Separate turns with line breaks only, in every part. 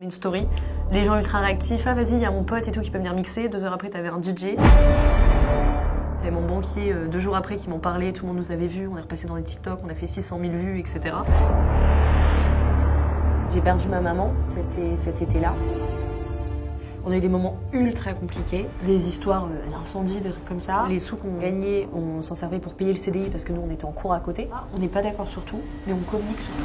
Une story, les gens ultra réactifs, ah vas-y, il y a mon pote et tout qui peut venir mixer. 2 heures après, t'avais un DJ. T'avais mon banquier 2 jours après qui m'en parlait, tout le monde nous avait vus, on est repassé dans les TikTok, on a fait 600 000 vues, etc. J'ai perdu ma maman cet été-là. On a eu des moments ultra compliqués, des histoires d'incendie, des trucs comme ça. Les sous qu'on gagnait, on s'en servait pour payer le CDI parce que nous on était en cours à côté. On n'est pas d'accord sur tout, mais on communique sur tout.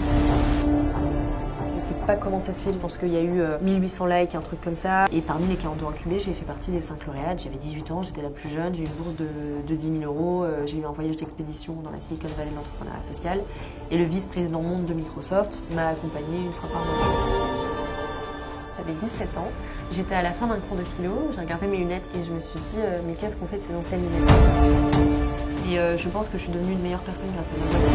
Je sais pas comment ça se fait, je pense qu'il y a eu 1800 likes, un truc comme ça. Et parmi les 42 incubés, j'ai fait partie des 5 lauréates. J'avais 18 ans, j'étais la plus jeune, j'ai eu une bourse de 10 000 euros. J'ai eu un voyage d'expédition dans la Silicon Valley de l'entrepreneuriat social. Et le vice-président monde de Microsoft m'a accompagnée une fois par mois. J'avais 17 ans, j'étais à la fin d'un cours de philo, j'ai regardé mes lunettes et je me suis dit mais qu'est-ce qu'on fait de ces anciennes lunettes? Et je pense que je suis devenue une meilleure personne grâce à ma boîte.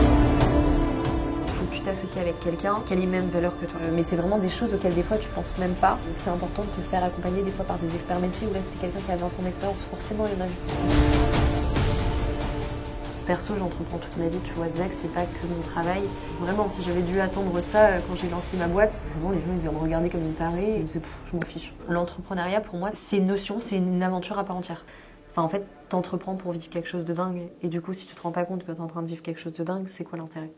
Il faut que tu t'associes avec quelqu'un qui a les mêmes valeurs que toi. Mais c'est vraiment des choses auxquelles des fois tu penses même pas. Donc c'est important de te faire accompagner des fois par des experts métiers où là c'était quelqu'un qui avait 20 ans d'expérience, forcément il y en a vu. Perso, j'entreprends toute ma vie, tu vois, Zach, c'est pas que mon travail. Vraiment, si j'avais dû attendre ça quand j'ai lancé ma boîte, vraiment, les gens ils devaient me regarder comme une tarée, et je m'en fiche. L'entrepreneuriat, pour moi, c'est une notion, c'est une aventure à part entière. Enfin, en fait, t'entreprends pour vivre quelque chose de dingue, et du coup, si tu te rends pas compte que t'es en train de vivre quelque chose de dingue, c'est quoi l'intérêt?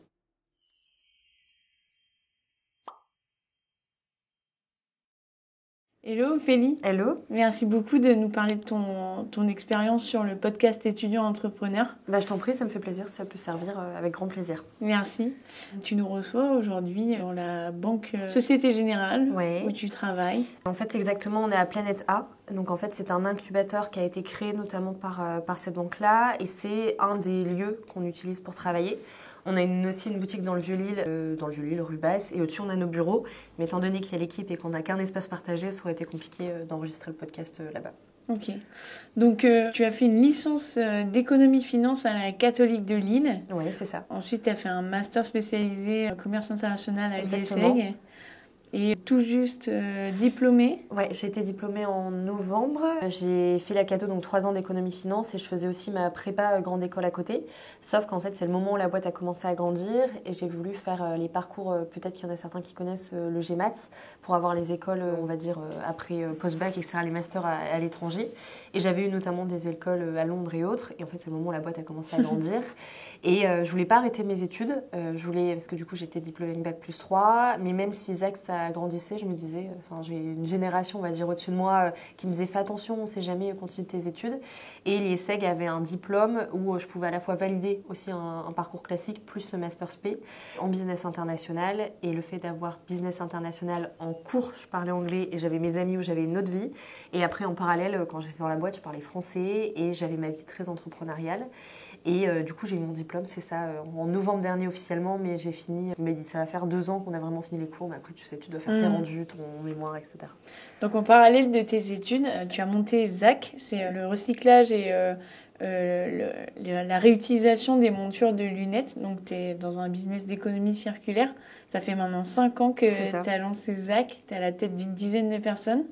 Hello Ophélie.
Hello.
Merci beaucoup de nous parler de ton expérience sur le podcast étudiant entrepreneur.
Je t'en prie, ça me fait plaisir, ça peut servir avec grand plaisir.
Merci. Tu nous reçois aujourd'hui dans la banque Société Générale où tu travailles.
En fait, exactement, on est à Planète A. Donc en fait, c'est un incubateur qui a été créé notamment par cette banque-là et c'est un des lieux qu'on utilise pour travailler. On a aussi une boutique dans le Vieux-Lille, rue Basse, et au-dessus on a nos bureaux. Mais étant donné qu'il y a l'équipe et qu'on n'a qu'un espace partagé, ça aurait été compliqué d'enregistrer le podcast là-bas.
Ok. Donc tu as fait une licence d'économie-finance à la Catholique de Lille.
Oui, c'est ça.
Ensuite, tu as fait un master spécialisé en commerce international à l'ISEG. Et tout juste diplômée.
Ouais, j'ai été diplômée en novembre. J'ai fait la Cato, donc 3 ans d'économie-finance et je faisais aussi ma prépa grande école à côté. Sauf qu'en fait, c'est le moment où la boîte a commencé à grandir et j'ai voulu faire les parcours, peut-être qu'il y en a certains qui connaissent le GMAT, pour avoir les écoles, on va dire, après post-bac, etc., les masters à l'étranger. Et j'avais eu notamment des écoles à Londres et autres. Et en fait, c'est le moment où la boîte a commencé à grandir. Et je voulais pas arrêter mes études. Parce que du coup, j'étais diplômée avec Bac+3. Mais même si Zach, ça grandissait, je me disais, j'ai une génération, on va dire, au-dessus de moi qui me disait fais attention, on sait jamais, continue tes études. Et l'ISEG avait un diplôme où je pouvais à la fois valider aussi un parcours classique plus ce master spé en business international. Et le fait d'avoir business international en cours, je parlais anglais et j'avais mes amis où j'avais une autre vie. Et après, en parallèle, quand j'étais dans la boîte, je parlais français et j'avais ma vie très entrepreneuriale. Et du coup, j'ai eu mon diplôme, c'est ça, en novembre dernier officiellement, mais j'ai fini, il m'a dit ça va faire 2 ans qu'on a vraiment fini les cours, mais après tu sais, tu dois faire tes rendus, ton mémoire, etc.
Donc en parallèle de tes études, tu as monté ZAC, c'est le recyclage et la réutilisation des montures de lunettes. Donc tu es dans un business d'économie circulaire. Ça fait maintenant 5 ans que tu as lancé ZAC, tu es à la tête d'une dizaine de personnes.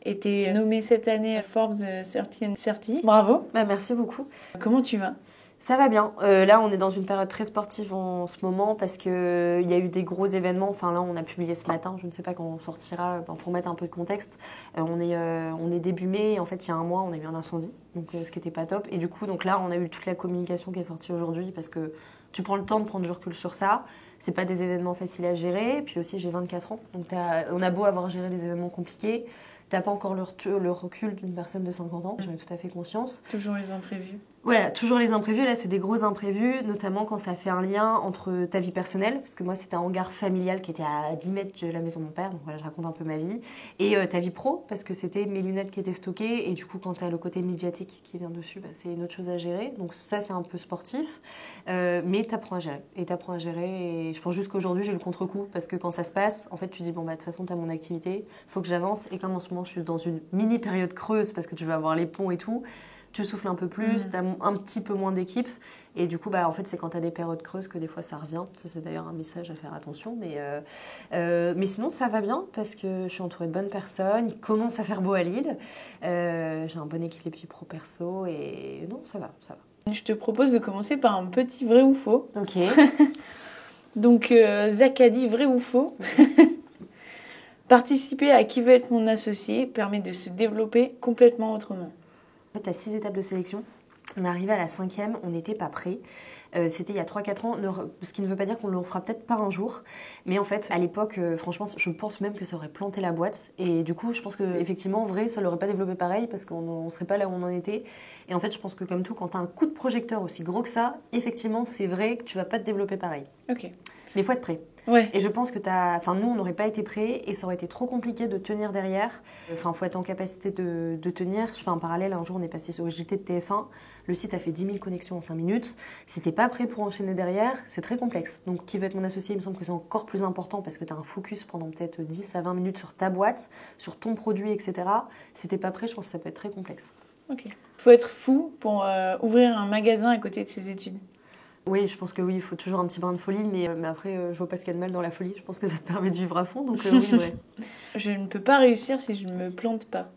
Et tu es nommée cette année à Forbes 30 and 30. Bravo.
Merci beaucoup.
Comment tu vas ?
Ça va bien. Là, on est dans une période très sportive en ce moment parce qu'il y a eu des gros événements. Enfin, là, on a publié ce matin. Je ne sais pas quand on sortira. Pour mettre un peu de contexte, on est début mai. Et en fait, il y a un mois, on a eu un incendie. Donc, ce qui n'était pas top. Et du coup, donc là, on a eu toute la communication qui est sortie aujourd'hui parce que tu prends le temps de prendre du recul sur ça. C'est pas des événements faciles à gérer. Puis aussi, j'ai 24 ans. Donc, on a beau avoir géré des événements compliqués. T'as pas encore le recul d'une personne de 50 ans, j'en ai tout à fait conscience.
Toujours les imprévus.
Voilà, toujours les imprévus. Là, c'est des gros imprévus, notamment quand ça fait un lien entre ta vie personnelle, parce que moi, c'était un hangar familial qui était à 10 mètres de la maison de mon père, donc voilà, je raconte un peu ma vie, et ta vie pro, parce que c'était mes lunettes qui étaient stockées, et du coup, quand t'as le côté médiatique qui vient dessus, c'est une autre chose à gérer. Donc ça, c'est un peu sportif, mais t'apprends à gérer. Et je pense juste qu'aujourd'hui, j'ai le contre-coup, parce que quand ça se passe, en fait, tu dis, bon, de toute façon, t'as mon activité, faut que j'avance, et comme en ce moment, je suis dans une mini période creuse, parce que tu vas avoir les ponts et tout, tu souffles un peu plus, tu as un petit peu moins d'équipe. Et du coup, en fait, c'est quand tu as des périodes creuses que des fois ça revient. Ça, c'est d'ailleurs un message à faire attention. Mais sinon, ça va bien parce que je suis entourée de bonnes personnes. Il commence à faire beau à Lille. J'ai un bon équilibre vie pro-perso. Et non, ça va.
Je te propose de commencer par un petit vrai ou faux.
Ok.
Donc, Zach a dit vrai ou faux. Participer à Qui veut être mon associé permet de se développer complètement autrement.
En fait, tu as 6 étapes de sélection. On est arrivé à la 5e, on n'était pas prêt. C'était il y a 3-4 ans, ce qui ne veut pas dire qu'on le fera peut-être pas un jour. Mais en fait, à l'époque, franchement, je pense même que ça aurait planté la boîte. Et du coup, je pense qu'effectivement, en vrai, ça ne l'aurait pas développé pareil parce qu'on ne serait pas là où on en était. Et en fait, je pense que comme tout, quand tu as un coup de projecteur aussi gros que ça, effectivement, c'est vrai que tu ne vas pas te développer pareil.
Ok.
Mais il faut être prêt.
Ouais.
Et je pense que nous, on n'aurait pas été prêts et ça aurait été trop compliqué de tenir derrière. Enfin, il faut être en capacité de tenir. Je fais un parallèle. Un jour, on est passé sur le JT de TF1. Le site a fait 10 000 connexions en 5 minutes. Si t'es pas prêt pour enchaîner derrière, c'est très complexe. Donc, qui veut être mon associé, il me semble que c'est encore plus important parce que tu as un focus pendant peut-être 10 à 20 minutes sur ta boîte, sur ton produit, etc. Si t'es pas prêt, je pense que ça peut être très complexe.
Ok. Faut être fou pour ouvrir un magasin à côté de ses études.
Oui, je pense que oui, il faut toujours un petit brin de folie, mais après, je vois pas ce qu'il y a de mal dans la folie. Je pense que ça te permet de vivre à fond, donc oui, vrai.
Je ne peux pas réussir si je ne me plante pas.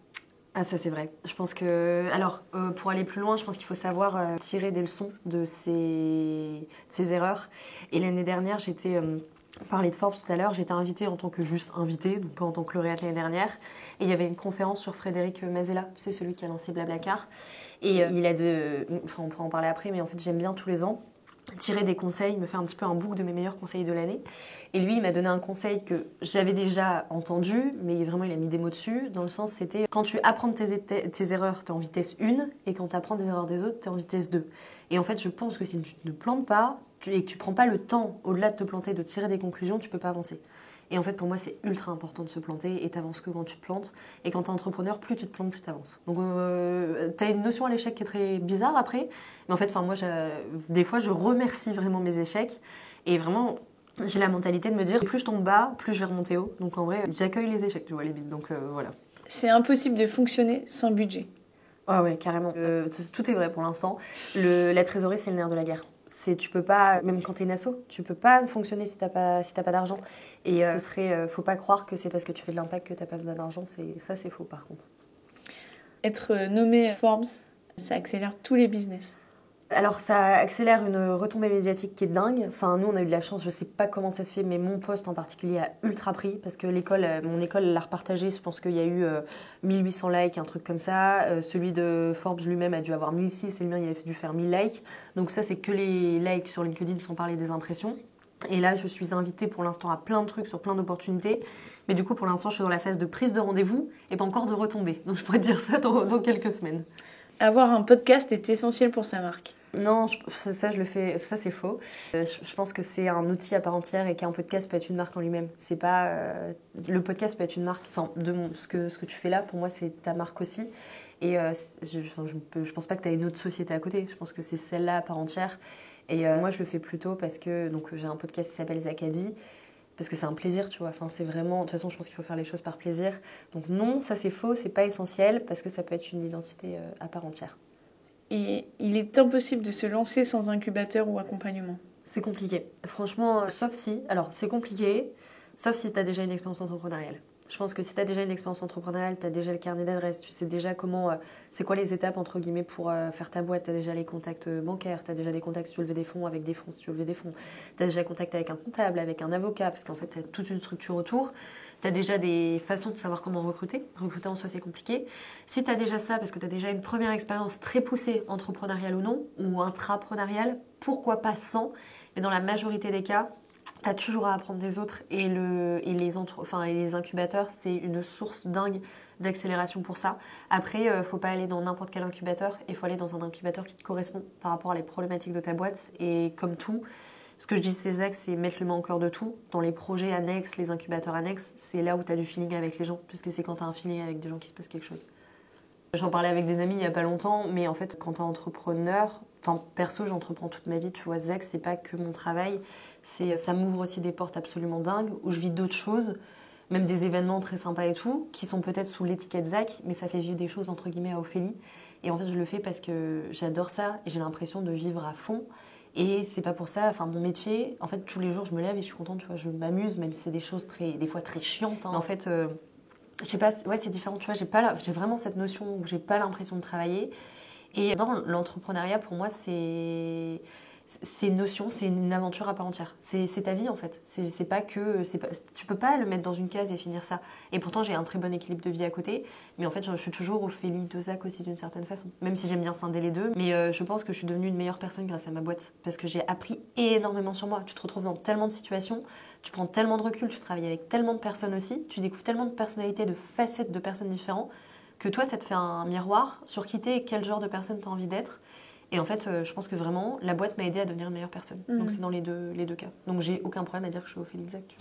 Ah, ça c'est vrai. Je pense que... Alors, pour aller plus loin, je pense qu'il faut savoir tirer des leçons de ces erreurs. Et l'année dernière, on parlait de Forbes tout à l'heure, j'étais invitée en tant que juste invitée, donc pas en tant que lauréate l'année dernière. Et il y avait une conférence sur Frédéric Mazella, tu sais, celui qui a lancé Blablacar. Et Enfin, on pourra en parler après, mais en fait, j'aime bien tous les ans tirer des conseils, me faire un petit peu un book de mes meilleurs conseils de l'année. Et lui, il m'a donné un conseil que j'avais déjà entendu, mais vraiment, il a mis des mots dessus. Dans le sens, c'était quand tu apprends tes erreurs, tu es en vitesse 1, et quand tu apprends des erreurs des autres, tu es en vitesse 2. Et en fait, je pense que si tu ne te plantes pas, et que tu prends pas le temps, au-delà de te planter, de tirer des conclusions, tu peux pas avancer. Et en fait, pour moi, c'est ultra important de se planter et t'avances que quand tu te plantes. Et quand t'es entrepreneur, plus tu te plantes, plus t'avances. Donc, t'as une notion à l'échec qui est très bizarre après. Mais en fait, moi, des fois, je remercie vraiment mes échecs. Et vraiment, j'ai la mentalité de me dire, plus je tombe bas, plus je vais remonter haut. Donc, en vrai, j'accueille les échecs, tu vois, les bides. Donc, voilà.
C'est impossible de fonctionner sans budget.
Ah ouais, carrément. Tout est vrai pour l'instant. La trésorerie, c'est le nerf de la guerre. Tu peux pas, même quand t'es une asso, tu peux pas fonctionner si t'as pas d'argent. Et faut pas croire que c'est parce que tu fais de l'impact que t'as pas besoin d'argent. C'est faux par contre.
Être nommé Forbes, ça accélère tous les business.
Alors ça accélère une retombée médiatique qui est dingue. Enfin, nous on a eu de la chance, je sais pas comment ça se fait, mais mon poste en particulier a ultra pris parce que mon école l'a repartagé. Je pense qu'il y a eu 1800 likes, un truc comme ça. Celui de Forbes lui-même a dû avoir 1006 et le mien il a dû faire 1000 likes. Donc ça c'est que les likes sur LinkedIn sans parler des impressions. Et là, je suis invitée pour l'instant à plein de trucs sur plein d'opportunités. Mais du coup, pour l'instant, je suis dans la phase de prise de rendez-vous et pas encore de retombée. Donc je pourrais te dire ça dans quelques semaines.
Avoir un podcast est essentiel pour sa marque.
Non, je le fais. Ça, c'est faux. Je pense que c'est un outil à part entière et qu'un podcast peut être une marque en lui-même. C'est pas le podcast peut être une marque. Enfin, ce que tu fais là, pour moi, c'est ta marque aussi. Et je pense pas que tu as une autre société à côté. Je pense que c'est celle-là à part entière. Et moi, je le fais plutôt parce que j'ai un podcast qui s'appelle Zacadi. Parce que c'est un plaisir, tu vois. Enfin, c'est vraiment... De toute façon, je pense qu'il faut faire les choses par plaisir. Donc non, ça c'est faux, c'est pas essentiel parce que ça peut être une identité à part entière.
Et il est impossible de se lancer sans incubateur ou accompagnement.
C'est compliqué. Franchement, sauf si... Alors, c'est compliqué, sauf si tu as déjà une expérience entrepreneuriale. Je pense que si tu as déjà une expérience entrepreneuriale, tu as déjà le carnet d'adresses, tu sais déjà comment... c'est quoi les étapes, entre guillemets, pour faire ta boîte. Tu as déjà les contacts bancaires, tu as déjà des contacts si tu veux lever des fonds, avec des fonds si tu veux lever des fonds. Tu as déjà contact avec un comptable, avec un avocat, parce qu'en fait, tu as toute une structure autour. Tu as déjà des façons de savoir comment recruter. Recruter en soi, c'est compliqué. Si tu as déjà ça, parce que tu as déjà une première expérience très poussée, entrepreneuriale ou non, ou intrapreneuriale, pourquoi pas sans? Mais dans la majorité des cas, tu as toujours à apprendre des autres. Et les incubateurs, c'est une source dingue d'accélération pour ça. Après, faut pas aller dans n'importe quel incubateur. Il faut aller dans un incubateur qui te correspond par rapport à les problématiques de ta boîte. Et comme tout, ce que je dis, c'est mettre le main au cœur de tout. Dans les projets annexes, les incubateurs annexes, c'est là où tu as du feeling avec les gens. Puisque c'est quand tu as un feeling avec des gens qui se passent quelque chose. J'en parlais avec des amis il n'y a pas longtemps, mais en fait, quand tu es entrepreneur, perso, j'entreprends toute ma vie, tu vois, Zach, c'est pas que mon travail, ça m'ouvre aussi des portes absolument dingues, où je vis d'autres choses, même des événements très sympas et tout, qui sont peut-être sous l'étiquette Zach, mais ça fait vivre des choses, entre guillemets, à Ophélie. Et en fait, je le fais parce que j'adore ça, et j'ai l'impression de vivre à fond. Et c'est pas pour ça, mon métier, en fait, tous les jours, je me lève et je suis contente, tu vois, je m'amuse, même si c'est des choses des fois très chiantes, hein. Mais en fait... je sais pas, ouais, c'est différent, tu vois, j'ai vraiment cette notion où j'ai pas l'impression de travailler. Et dans l'entrepreneuriat, pour moi, c'est c'est une notion, c'est une aventure à part entière. C'est ta vie en fait. C'est pas que, tu peux pas le mettre dans une case et finir ça. Et pourtant j'ai un très bon équilibre de vie à côté, mais en fait je suis toujours Ophélie de Zach aussi d'une certaine façon. Même si j'aime bien scinder les deux, mais je pense que je suis devenue une meilleure personne grâce à ma boîte, parce que j'ai appris énormément sur moi. Tu te retrouves dans tellement de situations, tu prends tellement de recul, tu travailles avec tellement de personnes aussi, tu découvres tellement de personnalités, de facettes de personnes différentes, que toi ça te fait un miroir sur qui t'es et quel genre de personne t'as envie d'être. Et en fait, je pense que vraiment, la boîte m'a aidée à devenir une meilleure personne. Donc c'est dans les deux cas. Donc j'ai aucun problème à dire que je suis Ophélie de Zach.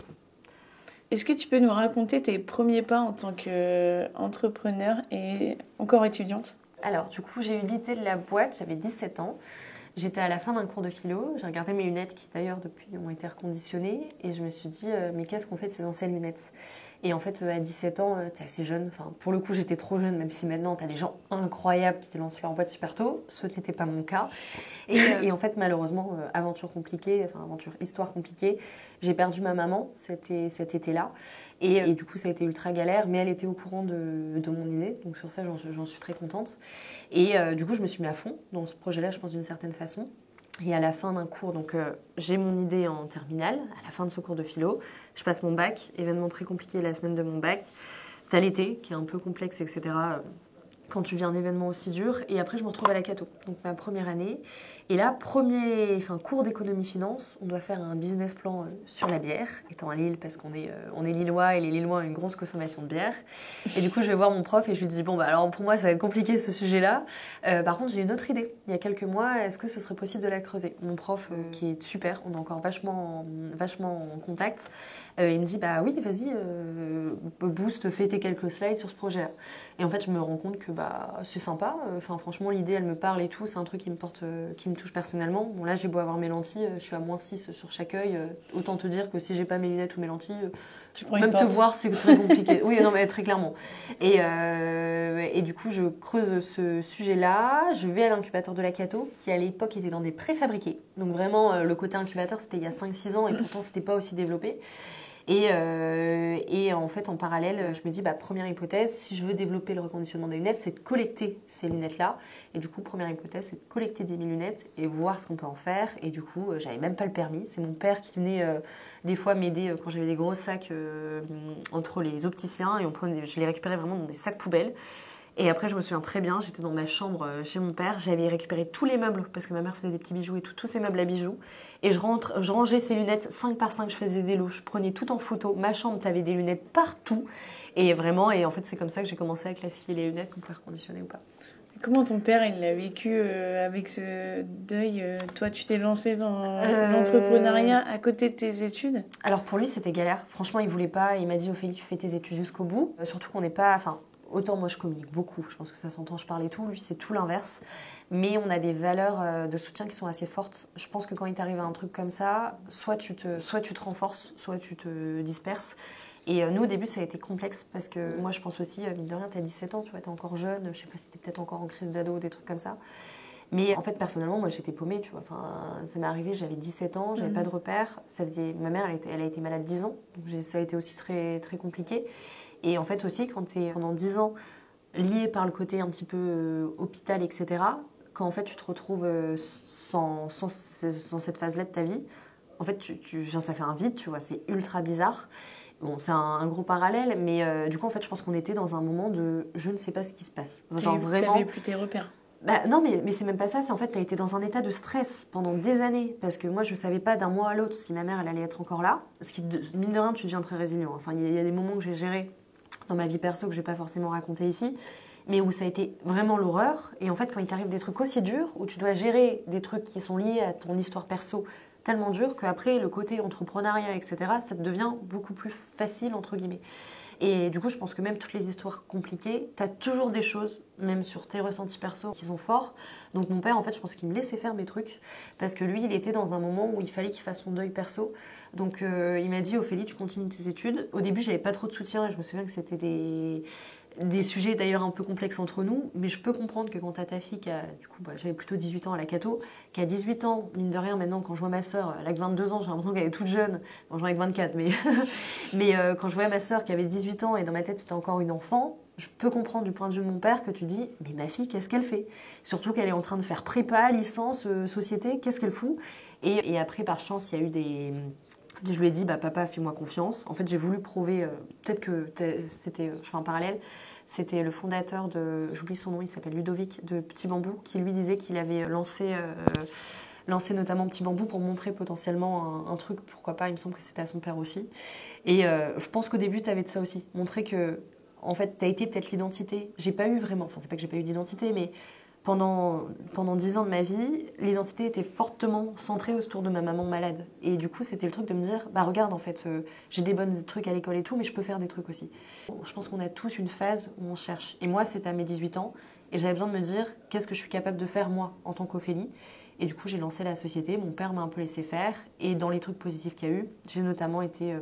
Est-ce que tu peux nous raconter tes premiers pas en tant qu'entrepreneur et encore étudiante?
Alors, du coup, j'ai eu l'idée de la boîte, j'avais 17 ans. J'étais à la fin d'un cours de philo, j'ai regardé mes lunettes qui d'ailleurs depuis ont été reconditionnées et je me suis dit mais qu'est-ce qu'on fait de ces anciennes lunettes? Et en fait à 17 ans t'es assez jeune, enfin pour le coup j'étais trop jeune même si maintenant t'as des gens incroyables qui lancent leur boîte super tôt, ce n'était pas mon cas. Et en fait malheureusement histoire compliquée, j'ai perdu ma maman cet été-là et du coup ça a été ultra galère mais elle était au courant de mon idée donc sur ça j'en suis très contente. Et du coup, je me suis mis à fond dans ce projet-là, je pense, d'une certaine façon. Et à la fin d'un cours, donc j'ai mon idée en terminale, à la fin de ce cours de philo, je passe mon bac, événement très compliqué la semaine de mon bac. T'as l'été, qui est un peu complexe, etc., quand tu vis un événement aussi dur. Et après, je me retrouve à la Cato, donc ma première année. Et là, cours d'économie-finance, on doit faire un business plan sur la bière, étant à Lille, parce qu'on est Lillois, et les Lillois ont une grosse consommation de bière. Et du coup, je vais voir mon prof et je lui dis, bon, bah alors pour moi, ça va être compliqué ce sujet-là. Par contre, j'ai une autre idée. Il y a quelques mois, est-ce que ce serait possible de la creuser? Mon prof, qui est super, on est encore vachement en contact, il me dit, bah oui, vas-y, boost, fais tes quelques slides sur ce projet-là. Et en fait, je me rends compte que c'est sympa. Enfin, franchement, l'idée, elle me parle et tout. C'est un truc qui me touche personnellement. Bon, là, j'ai beau avoir mes lentilles, je suis à -6 sur chaque œil. Autant te dire que si j'ai pas mes lunettes ou mes lentilles, même te voir, c'est très compliqué. Oui, non, mais très clairement. Et du coup, je creuse ce sujet-là. Je vais à l'incubateur de la Cato, qui à l'époque était dans des préfabriqués. Donc vraiment, le côté incubateur, c'était il y a 5-6 ans et pourtant, c'était pas aussi développé. Et en fait, en parallèle, je me dis, première hypothèse, si je veux développer le reconditionnement des lunettes, c'est de collecter ces lunettes-là. Et du coup, première hypothèse, c'est de collecter 10 000 lunettes et voir ce qu'on peut en faire. Et du coup, j'avais même pas le permis. C'est mon père qui venait des fois m'aider quand j'avais des gros sacs entre les opticiens. Et je les récupérais vraiment dans des sacs poubelles. Et après, je me souviens très bien, j'étais dans ma chambre chez mon père, j'avais récupéré tous les meubles, parce que ma mère faisait des petits bijoux et tout, tous ces meubles à bijoux. Et je rangeais ces lunettes 5 par 5, je faisais des lots, je prenais tout en photo. Ma chambre, t'avais des lunettes partout. Et vraiment, et en fait, c'est comme ça que j'ai commencé à classifier les lunettes qu'on pouvait reconditionner ou pas.
Comment ton père, il l'a vécu avec ce deuil? Toi, tu t'es lancée dans l'entrepreneuriat à côté de tes études?
Alors pour lui, c'était galère. Franchement, il voulait pas. Il m'a dit, Ophélie, tu fais tes études jusqu'au bout. Surtout qu'on n'est pas... Autant moi je communique beaucoup, je pense que ça s'entend, je parle et tout, lui c'est tout l'inverse. Mais on a des valeurs de soutien qui sont assez fortes. Je pense que quand il t'arrive à un truc comme ça, soit tu te renforces, soit tu te disperses. Et nous au début ça a été complexe parce que moi je pense aussi, mine de rien, t'as 17 ans, tu vois, t'es encore jeune, je sais pas si t'es peut-être encore en crise d'ado, des trucs comme ça. Mais en fait personnellement moi j'étais paumée, tu vois, ça m'est arrivé, j'avais 17 ans, j'avais pas de repères. Ma mère elle a été malade 10 ans, donc ça a été aussi très, très compliqué. Et en fait aussi, quand tu es pendant 10 ans lié par le côté un petit peu hôpital, etc., quand en fait tu te retrouves sans cette phase-là de ta vie, en fait ça fait un vide, tu vois, c'est ultra bizarre. Bon, c'est un gros parallèle, mais du coup en fait je pense qu'on était dans un moment de je ne sais pas ce qui se passe.
Genre vraiment... T'avais plus tes repères.
Non, mais c'est même pas ça, c'est en fait, t'as été dans un état de stress pendant des années, parce que moi, je savais pas d'un mois à l'autre si ma mère, elle allait être encore là, ce qui, mine de rien, tu deviens très résilient. Enfin, il y a des moments que j'ai gérés dans ma vie perso que je vais pas forcément raconter ici, mais où ça a été vraiment l'horreur, et en fait, quand il t'arrive des trucs aussi durs, où tu dois gérer des trucs qui sont liés à ton histoire perso, tellement durs, qu'après, le côté entrepreneuriat, etc., ça te devient beaucoup plus facile, entre guillemets. Et du coup, je pense que même toutes les histoires compliquées, t'as toujours des choses, même sur tes ressentis perso, qui sont forts. Donc mon père, en fait, je pense qu'il me laissait faire mes trucs, parce que lui, il était dans un moment où il fallait qu'il fasse son deuil perso. Donc il m'a dit, Ophélie, tu continues tes études. Au début, j'avais pas trop de soutien, et je me souviens que c'était des sujets d'ailleurs un peu complexes entre nous, mais je peux comprendre que quand t'as ta fille qui a, du coup, j'avais plutôt 18 ans à la Cato, qui a 18 ans, mine de rien, maintenant, quand je vois ma sœur, elle a que 22 ans, j'ai l'impression qu'elle est toute jeune, bon, j'en ai que 24, mais, quand je voyais ma sœur qui avait 18 ans et dans ma tête c'était encore une enfant, je peux comprendre du point de vue de mon père que tu dis, mais ma fille, qu'est-ce qu'elle fait? Surtout qu'elle est en train de faire prépa, licence, société, qu'est-ce qu'elle fout? Et après, par chance, il y a eu des... Je lui ai dit, bah papa, fais-moi confiance. En fait, j'ai voulu prouver, peut-être que c'était, je fais un parallèle, c'était le fondateur j'oublie son nom, il s'appelle Ludovic, de Petit Bambou, qui lui disait qu'il avait lancé notamment Petit Bambou pour montrer potentiellement un truc, pourquoi pas, il me semble que c'était à son père aussi. Et je pense qu'au début, tu avais de ça aussi, montrer que, en fait, tu as été peut-être l'identité. J'ai pas eu vraiment, enfin, c'est pas que j'ai pas eu d'identité, mais pendant 10 ans de ma vie, l'identité était fortement centrée autour de ma maman malade. Et du coup, c'était le truc de me dire, bah regarde, en fait, j'ai des bons trucs à l'école et tout, mais je peux faire des trucs aussi. Je pense qu'on a tous une phase où on cherche. Et moi, c'était à mes 18 ans, et j'avais besoin de me dire, qu'est-ce que je suis capable de faire, moi, en tant qu'Ophélie. Et du coup, j'ai lancé la société, mon père m'a un peu laissé faire, et dans les trucs positifs qu'il y a eu, j'ai notamment été...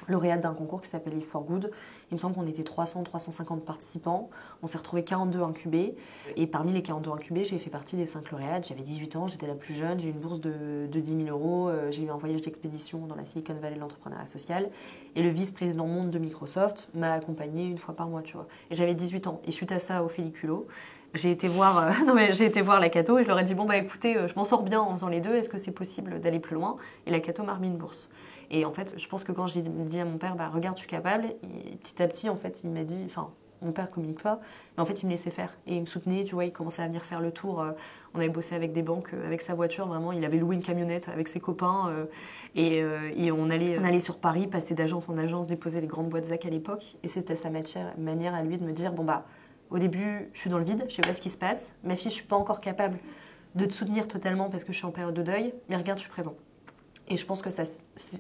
lauréate d'un concours qui s'appelle Live for Good. Il me semble qu'on était 350 participants. On s'est retrouvés 42 incubés. Et parmi les 42 incubés, j'ai fait partie des 5 lauréates. J'avais 18 ans, j'étais la plus jeune. J'ai eu une bourse de 10 000 euros. J'ai eu un voyage d'expédition dans la Silicon Valley de l'entrepreneuriat social. Et le vice-président monde de Microsoft m'a accompagnée une fois par mois, tu vois. Et j'avais 18 ans. Et suite à ça, au Féliculo, j'ai été voir la Cato et je leur ai dit, bon, bah écoutez, je m'en sors bien en faisant les deux. Est-ce que c'est possible d'aller plus loin? Et la Cato m'a remis une bourse. Et en fait, je pense que quand j'ai dit à mon père, bah, regarde, je suis capable, et petit à petit, en fait, il m'a dit, enfin, mon père communique pas, mais en fait, il me laissait faire. Et il me soutenait, tu vois, il commençait à venir faire le tour. On avait bossé avec des banques, avec sa voiture, vraiment, il avait loué une camionnette avec ses copains. Et on allait sur Paris, passer d'agence en agence, déposer les grandes boîtes ZAC à l'époque. Et c'était sa manière à lui de me dire, bon, bah, au début, je suis dans le vide, je sais pas ce qui se passe. Ma fille, je suis pas encore capable de te soutenir totalement parce que je suis en période de deuil, mais regarde, je suis présent. Et je pense que ça,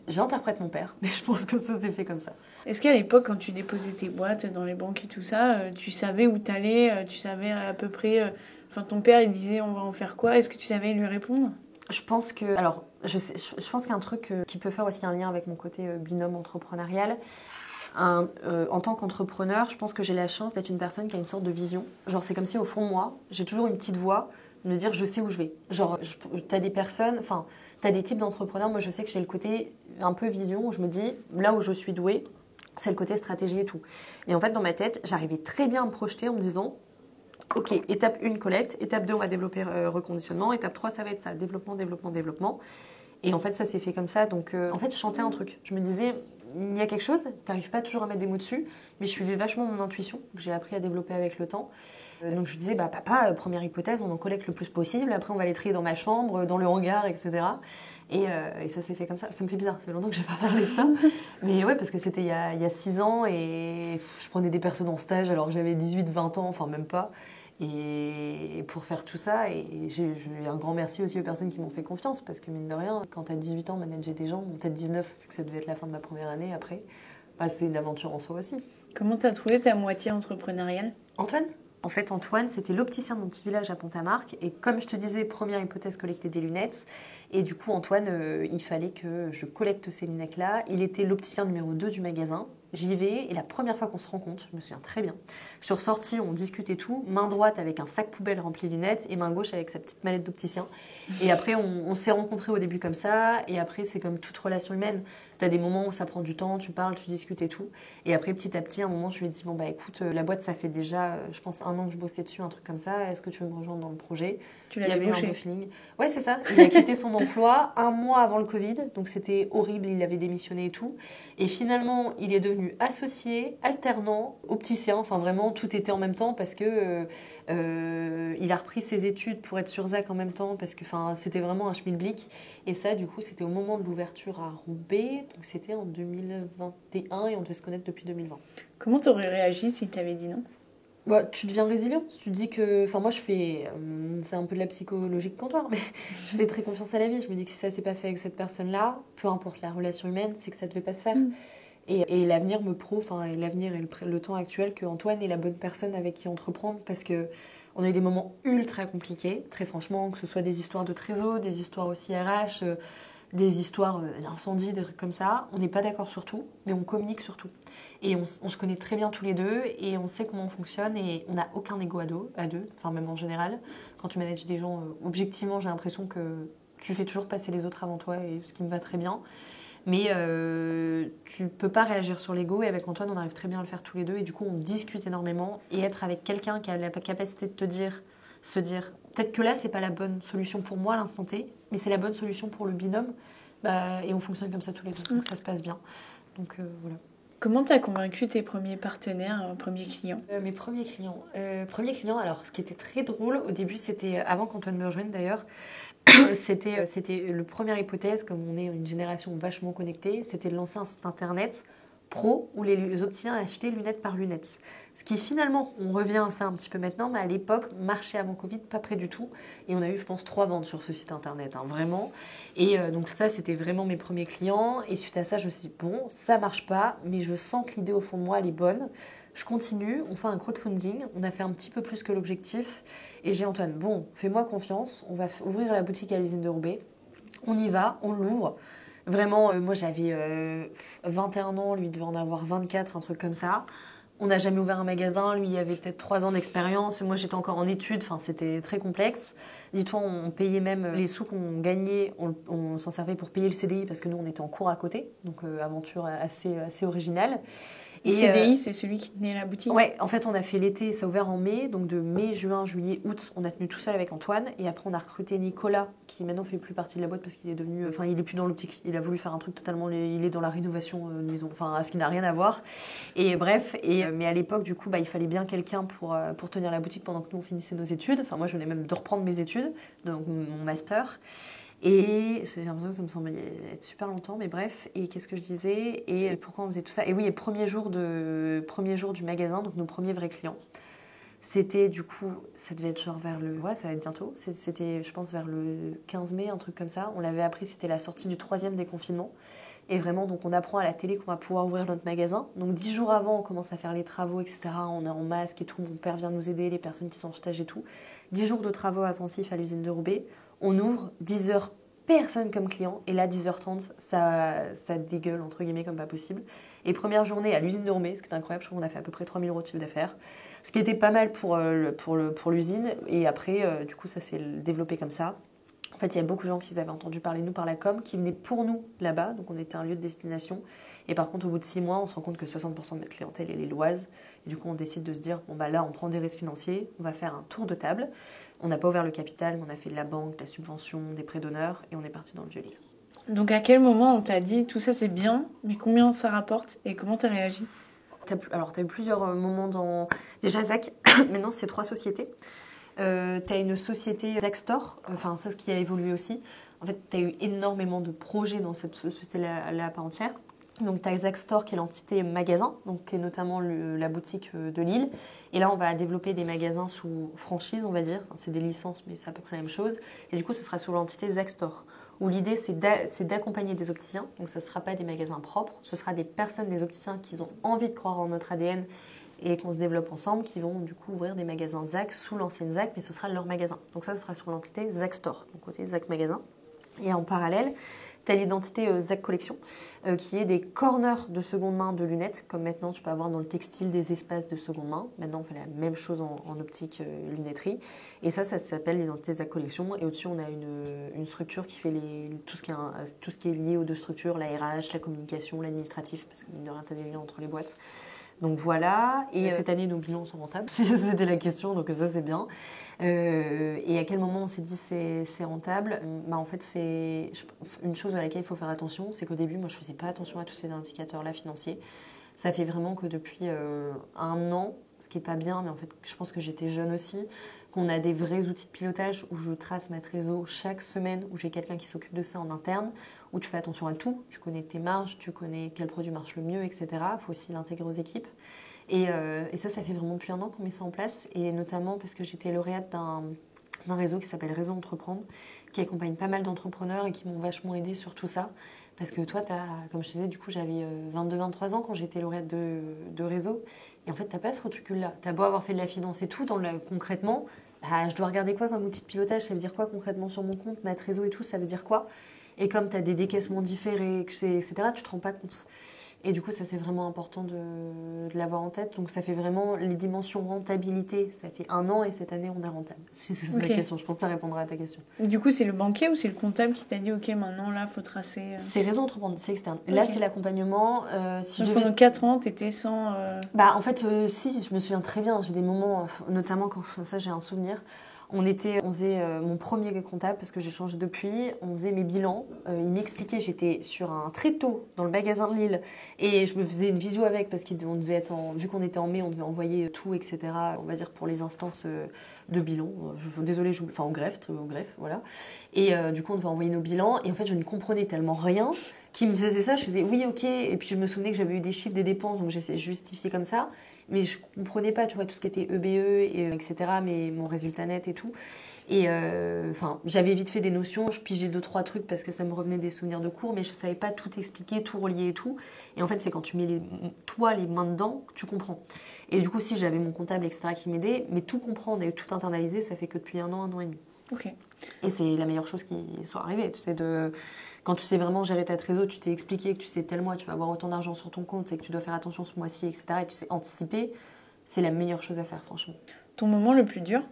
j'interprète mon père, mais je pense que ça s'est fait comme ça.
Est-ce qu'à l'époque, quand tu déposais tes boîtes dans les banques et tout ça, tu savais où t'allais, tu savais à peu près... Enfin, ton père, il disait, on va en faire quoi? Est-ce que tu savais lui répondre?
Je pense que... Alors, je pense qu'il y a un truc qui peut faire aussi un lien avec mon côté binôme entrepreneurial. En tant qu'entrepreneur, je pense que j'ai la chance d'être une personne qui a une sorte de vision. Genre, c'est comme si au fond de moi, j'ai toujours une petite voix de me dire, je sais où je vais. Genre, t'as des personnes... Enfin, t'as des types d'entrepreneurs, moi je sais que j'ai le côté un peu vision, où je me dis, là où je suis douée, c'est le côté stratégie et tout. Et en fait, dans ma tête, j'arrivais très bien à me projeter en me disant, ok, étape 1, collecte, étape 2, on va développer reconditionnement, étape 3, ça va être ça, développement, développement, développement. Et en fait, ça s'est fait comme ça. Donc, en fait, je chantais un truc. Je me disais, il y a quelque chose, t'arrives pas toujours à mettre des mots dessus, mais je suivais vachement mon intuition, que j'ai appris à développer avec le temps. Donc je disais, bah papa, première hypothèse, on en collecte le plus possible, après on va les trier dans ma chambre, dans le hangar, etc. Et ça s'est fait comme ça. Ça me fait bizarre, ça fait longtemps que je n'ai pas parlé de ça. Mais ouais, parce que c'était il y a 6 ans et je prenais des personnes en stage alors que j'avais 18-20 ans, enfin même pas. Et pour faire tout ça, et j'ai un grand merci aussi aux personnes qui m'ont fait confiance, parce que mine de rien, quand t'as 18 ans, manager des gens, peut-être 19, vu que ça devait être la fin de ma première année après, bah, c'est une aventure en soi aussi.
Comment t'as trouvé ta moitié entrepreneuriale?
Antoine? En fait, Antoine, c'était l'opticien de mon petit village à Pont-à-Marc. Et comme je te disais, première hypothèse, collecter des lunettes. Et du coup, Antoine, il fallait que je collecte ces lunettes-là. Il était l'opticien numéro 2 du magasin. J'y vais, et la première fois qu'on se rencontre, je me souviens très bien, je suis ressortie, on discutait tout, main droite avec un sac poubelle rempli de lunettes, et main gauche avec sa petite mallette d'opticien. Et après, on s'est rencontrés au début comme ça, et après, c'est comme toute relation humaine. T'as des moments où ça prend du temps, tu parles, tu discutes et tout. Et après, petit à petit, à un moment, je lui ai dit, bon bah écoute, la boîte, ça fait déjà, je pense, 1 an que je bossais dessus, un truc comme ça, est-ce que tu veux me rejoindre dans le projet?
Tu l'as
Il y avait eu un
débauché.
bon feeling. Ouais, c'est ça. Il a quitté son emploi 1 mois avant le Covid, donc c'était horrible, il avait démissionné et tout. Et finalement, il est devenu associé, alternant, opticien, enfin vraiment, tout était en même temps parce que il a repris ses études pour être sur ZAC en même temps parce que c'était vraiment un schmilblick. Et ça, du coup, c'était au moment de l'ouverture à Roubaix, donc c'était en 2021 et on devait se connaître depuis 2020.
Comment t'aurais réagi si t'avais dit non?
Bah, tu deviens résilient. Tu te dis que. Enfin, moi, je fais. C'est un peu de la psychologie de comptoir, mais je fais très confiance à la vie. Je me dis que si ça s'est pas fait avec cette personne-là, peu importe la relation humaine, c'est que ça devait pas se faire. Et l'avenir me prouve, et l'avenir et le temps actuel, que Antoine est la bonne personne avec qui entreprendre parce que on a eu des moments ultra compliqués, très franchement, que ce soit des histoires de trésor, des histoires aussi RH. des histoires d'incendie, des trucs comme ça. On n'est pas d'accord sur tout, mais on communique sur tout. Et on se connaît très bien tous les deux et on sait comment on fonctionne et on n'a aucun ego à deux, enfin même en général. Quand tu manages des gens, objectivement, j'ai l'impression que tu fais toujours passer les autres avant toi et ce qui me va très bien. Mais tu peux pas réagir sur l'ego et avec Antoine, on arrive très bien à le faire tous les deux et du coup, on discute énormément et être avec quelqu'un qui a la capacité de se dire, peut-être que là, c'est pas la bonne solution pour moi à l'instant T, mais c'est la bonne solution pour le binôme. Et on fonctionne comme ça tous les deux, donc ça se passe bien. Donc voilà.
Comment tu as convaincu tes premiers partenaires, premiers clients?
Mes premiers clients, alors ce qui était très drôle, au début, c'était avant qu'Antoine me rejoigne d'ailleurs, c'était le première hypothèse, comme on est une génération vachement connectée, c'était de lancer un site internet pro où les opticiens achetaient lunette par lunette. Ce qui finalement, on revient à ça un petit peu maintenant, mais à l'époque, marché avant Covid, pas près du tout. Et on a eu, je pense, 3 ventes sur ce site internet, vraiment. Et donc ça, c'était vraiment mes premiers clients. Et suite à ça, je me suis dit, bon, ça marche pas, mais je sens que l'idée au fond de moi, elle est bonne. Je continue, on fait un crowdfunding, on a fait un petit peu plus que l'objectif. Et j'ai Antoine, bon, fais-moi confiance, on va ouvrir la boutique à l'usine de Roubaix. On y va, on l'ouvre. Vraiment, moi j'avais 21 ans, lui devait en avoir 24, un truc comme ça. On n'a jamais ouvert un magasin, lui il avait peut-être 3 ans d'expérience, moi j'étais encore en études, enfin c'était très complexe. Dis-toi, on payait même les sous qu'on gagnait, on s'en servait pour payer le CDI parce que nous on était en cours à côté, donc aventure assez originale.
Le CDI, c'est celui qui tenait la boutique?
Ouais, en fait, on a fait l'été, ça a ouvert en mai, donc de mai, juin, juillet, août, on a tenu tout seul avec Antoine, et après on a recruté Nicolas, qui maintenant fait plus partie de la boîte parce qu'il est devenu, enfin il est plus dans l'optique, il a voulu faire un truc totalement, il est dans la rénovation de maison, enfin ce qui n'a rien à voir. Et bref, mais à l'époque du coup, il fallait bien quelqu'un pour tenir la boutique pendant que nous on finissait nos études. Enfin moi je venais même de reprendre mes études, donc mon master. Et j'ai l'impression que ça me semble être super longtemps, mais bref. Et qu'est-ce que je disais? Et pourquoi on faisait tout ça? Et oui, le premier jour du magasin, donc nos premiers vrais clients. C'était du coup, ça devait être genre ouais, ça va être bientôt. C'était, je pense, vers le 15 mai, un truc comme ça. On l'avait appris, c'était la sortie du 3e déconfinement. Et vraiment, donc on apprend à la télé qu'on va pouvoir ouvrir notre magasin. Donc 10 jours avant, on commence à faire les travaux, etc. On est en masque et tout. Mon père vient nous aider, les personnes qui sont en stage et tout. 10 jours de travaux intensifs à l'usine de Roubaix. On ouvre, 10 heures, personne comme client. Et là, 10h30, ça dégueule, entre guillemets, comme pas possible. Et première journée à l'usine de Roubaix, ce qui est incroyable, je crois qu'on a fait à peu près 3 000 € de chiffre d'affaires. Ce qui était pas mal pour l'usine. Et après, du coup, ça s'est développé comme ça. En fait, il y a beaucoup de gens qui avaient entendu parler de nous par la com, qui venaient pour nous là-bas. Donc, on était un lieu de destination. Et par contre, au bout de 6 mois, on se rend compte que 60% de notre clientèle est lilloise. Et du coup, on décide de se dire, bon, là, on prend des risques financiers. On va faire un tour de table. On n'a pas ouvert le capital, mais on a fait de la banque, de la subvention, des prêts d'honneur. Et on est parti dans le vieux livre.
Donc, à quel moment on t'a dit, tout ça, c'est bien, mais combien ça rapporte et comment t'as réagi?
Alors, tu as eu plusieurs moments dans... Déjà, Zach, maintenant, c'est 3 sociétés. Tu as une société Zach Store, enfin, ça, ce qui a évolué aussi. En fait, tu as eu énormément de projets dans cette société-là à part entière. Donc, tu as Zach Store qui est l'entité magasin, donc qui est notamment la boutique de Lille. Et là, on va développer des magasins sous franchise, on va dire. Enfin, c'est des licences, mais c'est à peu près la même chose. Et du coup, ce sera sous l'entité Zach Store, où l'idée, c'est d'accompagner des opticiens. Donc, ça ne sera pas des magasins propres. Ce sera des personnes, des opticiens qui ont envie de croire en notre ADN et qu'on se développe ensemble, qui vont du coup ouvrir des magasins Zach sous l'ancienne Zach, mais ce sera leur magasin. Donc ça, ce sera sur l'entité Zach Store, donc côté Zach Magasin. Et en parallèle, tu as l'identité Zach Collection, qui est des corners de seconde main de lunettes, comme maintenant tu peux avoir dans le textile des espaces de seconde main. Maintenant, on fait la même chose en optique lunetterie. Et ça s'appelle l'identité Zach Collection. Et au-dessus, on a une structure qui fait tout ce qui est lié aux 2 structures, la RH, la communication, l'administratif, parce que mine de rien, tu as des liens entre les boîtes. Donc voilà, et cette année nos bilans sont rentables, si c'était la question, donc ça c'est bien. Et à quel moment on s'est dit c'est rentable? En fait c'est une chose à laquelle il faut faire attention, c'est qu'au début moi je faisais pas attention à tous ces indicateurs-là financiers. Ça fait vraiment que depuis 1 an, ce qui est pas bien, mais en fait je pense que j'étais jeune aussi, qu'on a des vrais outils de pilotage où je trace ma trésor chaque semaine, où j'ai quelqu'un qui s'occupe de ça en interne, où tu fais attention à tout, tu connais tes marges, tu connais quel produit marche le mieux, etc. Il faut aussi l'intégrer aux équipes. Et ça fait vraiment depuis 1 an qu'on met ça en place, et notamment parce que j'étais lauréate d'un réseau qui s'appelle Réseau Entreprendre, qui accompagne pas mal d'entrepreneurs et qui m'ont vachement aidée sur tout ça. Parce que toi, comme je disais, du coup, j'avais 22-23 ans quand j'étais lauréate de réseau. Et en fait, t'as pas ce recul-là. T'as beau avoir fait de la finance et tout, concrètement, je dois regarder quoi comme outil de pilotage, ça veut dire quoi concrètement sur mon compte, ma trésor et tout, ça veut dire quoi? Et comme tu as des décaissements différés, etc., tu te rends pas compte. Et du coup, ça, c'est vraiment important de l'avoir en tête. Donc, ça fait vraiment les dimensions rentabilité. Ça fait 1 an et cette année, on est rentable. Si c'est ça la question, je pense que ça répondra à ta question.
Du coup, c'est le banquier ou c'est le comptable qui t'a dit, OK, maintenant, là, il faut tracer...
C'est Réseau Entreprendre, c'est externe. Là, c'est l'accompagnement.
Donc, pendant 4 ans, tu étais sans...
En fait, si, je me souviens très bien. J'ai des moments, notamment quand ça, j'ai un souvenir. On faisait mon premier comptable, parce que j'ai changé depuis, on faisait mes bilans. Il m'expliquait, j'étais sur un tréteau dans le magasin de Lille, et je me faisais une visio avec, parce qu'on devait être vu qu'on était en mai, on devait envoyer tout, etc., on va dire pour les instances de bilan. Désolée, au greffe, voilà. Et du coup, on devait envoyer nos bilans, et en fait, je ne comprenais tellement rien qui me faisait ça, je faisais oui, ok, et puis je me souvenais que j'avais eu des chiffres, des dépenses, donc j'essayais de justifier comme ça, mais je comprenais pas, tu vois, tout ce qui était EBE, etc., mais mon résultat net et tout. Et j'avais vite fait des notions, je pigeais 2-3 trucs parce que ça me revenait des souvenirs de cours, mais je savais pas tout expliquer, tout relier et tout. Et en fait, c'est quand tu mets les mains dedans que tu comprends. Et du coup, si j'avais mon comptable, etc., qui m'aidait, mais tout comprendre et tout internaliser, ça fait que depuis 1 an et demi.
Ok.
Et c'est la meilleure chose qui soit arrivée, tu sais, quand tu sais vraiment gérer ta trésor, tu t'es expliqué que tu sais tel mois tu vas avoir autant d'argent sur ton compte et que tu dois faire attention ce mois-ci, etc. Et tu sais anticiper, c'est la meilleure chose à faire, franchement.
Ton moment le plus dur?